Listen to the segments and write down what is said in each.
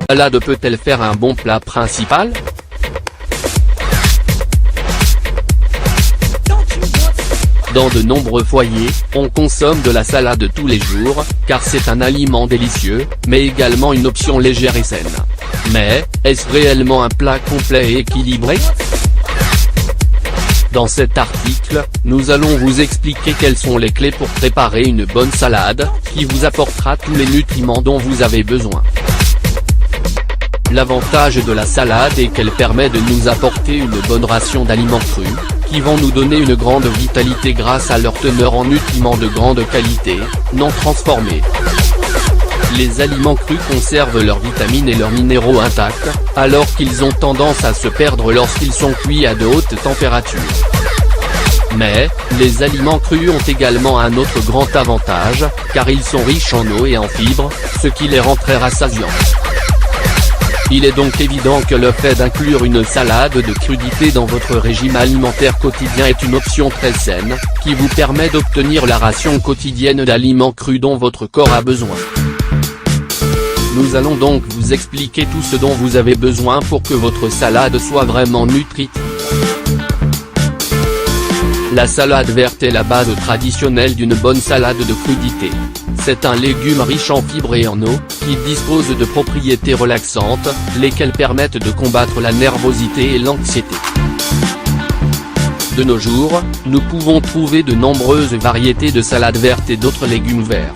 La salade peut-elle faire un bon plat principal? Dans de nombreux foyers, on consomme de la salade tous les jours, car c'est un aliment délicieux, mais également une option légère et saine. Mais, est-ce réellement un plat complet et équilibré? Dans cet article, nous allons vous expliquer quelles sont les clés pour préparer une bonne salade, qui vous apportera tous les nutriments dont vous avez besoin. L'avantage de la salade est qu'elle permet de nous apporter une bonne ration d'aliments crus, qui vont nous donner une grande vitalité grâce à leur teneur en nutriments de grande qualité, non transformés. Les aliments crus conservent leurs vitamines et leurs minéraux intacts, alors qu'ils ont tendance à se perdre lorsqu'ils sont cuits à de hautes températures. Mais, les aliments crus ont également un autre grand avantage, car ils sont riches en eau et en fibres, ce qui les rend très rassasiants. Il est donc évident que le fait d'inclure une salade de crudités dans votre régime alimentaire quotidien est une option très saine, qui vous permet d'obtenir la ration quotidienne d'aliments crus dont votre corps a besoin. Nous allons donc vous expliquer tout ce dont vous avez besoin pour que votre salade soit vraiment nutritive. La salade verte est la base traditionnelle d'une bonne salade de crudités. C'est un légume riche en fibres et en eau, qui dispose de propriétés relaxantes, lesquelles permettent de combattre la nervosité et l'anxiété. De nos jours, nous pouvons trouver de nombreuses variétés de salades vertes et d'autres légumes verts.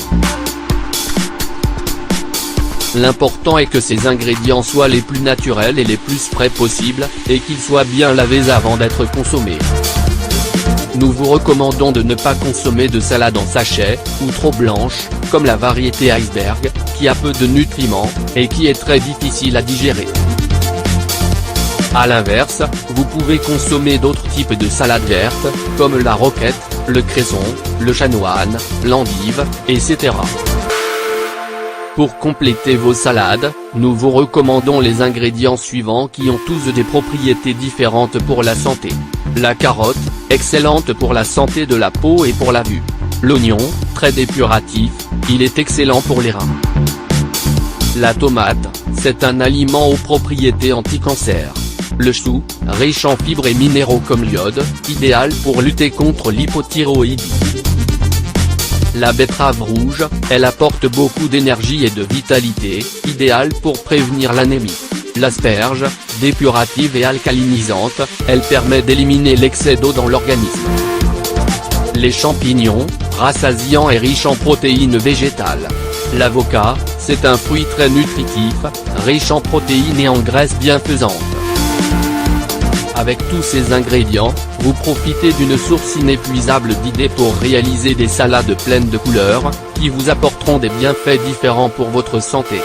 L'important est que ces ingrédients soient les plus naturels et les plus frais possibles, et qu'ils soient bien lavés avant d'être consommés. Nous vous recommandons de ne pas consommer de salade en sachet, ou trop blanche, comme la variété iceberg, qui a peu de nutriments, et qui est très difficile à digérer. A l'inverse, vous pouvez consommer d'autres types de salades vertes, comme la roquette, le cresson, le chanoine, l'endive, etc. Pour compléter vos salades, nous vous recommandons les ingrédients suivants qui ont tous des propriétés différentes pour la santé. La carotte, excellente pour la santé de la peau et pour la vue. L'oignon, très dépuratif, il est excellent pour les reins. La tomate, c'est un aliment aux propriétés anti-cancer. Le chou, riche en fibres et minéraux comme l'iode, idéal pour lutter contre l'hypothyroïdie. La betterave rouge, elle apporte beaucoup d'énergie et de vitalité, idéale pour prévenir l'anémie. L'asperge, dépurative et alcalinisante, elle permet d'éliminer l'excès d'eau dans l'organisme. Les champignons, rassasiants et riches en protéines végétales. L'avocat, c'est un fruit très nutritif, riche en protéines et en graisses bienfaisantes. Avec tous ces ingrédients, vous profitez d'une source inépuisable d'idées pour réaliser des salades pleines de couleurs, qui vous apporteront des bienfaits différents pour votre santé.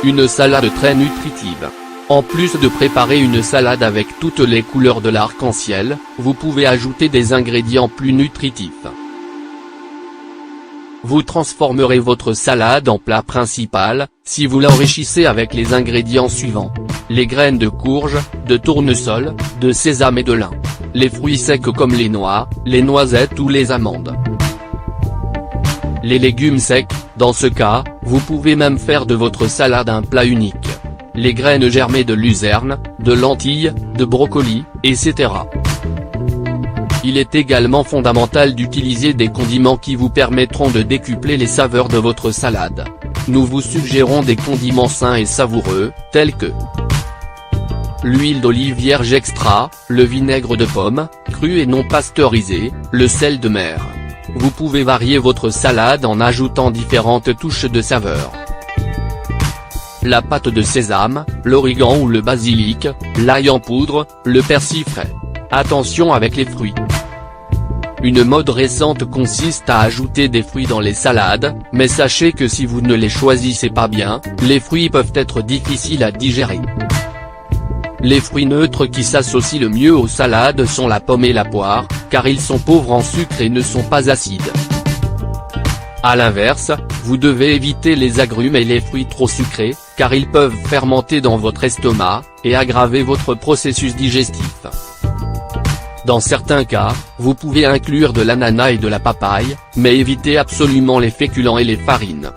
Une salade très nutritive. En plus de préparer une salade avec toutes les couleurs de l'arc-en-ciel, vous pouvez ajouter des ingrédients plus nutritifs. Vous transformerez votre salade en plat principal, si vous l'enrichissez avec les ingrédients suivants. Les graines de courge, de tournesol, de sésame et de lin. Les fruits secs comme les noix, les noisettes ou les amandes. Les légumes secs, dans ce cas, vous pouvez même faire de votre salade un plat unique. Les graines germées de luzerne, de lentilles, de brocoli, etc. Il est également fondamental d'utiliser des condiments qui vous permettront de décupler les saveurs de votre salade. Nous vous suggérons des condiments sains et savoureux, tels que l'huile d'olive vierge extra, le vinaigre de pomme, cru et non pasteurisé, le sel de mer. Vous pouvez varier votre salade en ajoutant différentes touches de saveur. La pâte de sésame, l'origan ou le basilic, l'ail en poudre, le persil frais. Attention avec les fruits. Une mode récente consiste à ajouter des fruits dans les salades, mais sachez que si vous ne les choisissez pas bien, les fruits peuvent être difficiles à digérer. Les fruits neutres qui s'associent le mieux aux salades sont la pomme et la poire, car ils sont pauvres en sucre et ne sont pas acides. A l'inverse, vous devez éviter les agrumes et les fruits trop sucrés, car ils peuvent fermenter dans votre estomac, et aggraver votre processus digestif. Dans certains cas, vous pouvez inclure de l'ananas et de la papaye, mais évitez absolument les féculents et les farines.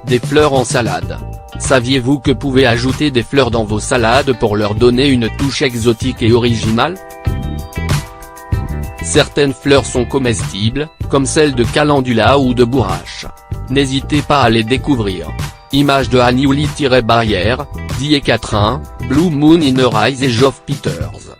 Des fleurs en salade. Saviez-vous que vous pouvez ajouter des fleurs dans vos salades pour leur donner une touche exotique et originale? Certaines fleurs sont comestibles, comme celles de calendula ou de bourrache. N'hésitez pas à les découvrir. Image de Annie Ouli-Barrière, Die Catherine, Blue Moon in the Rise et Geoff Peters.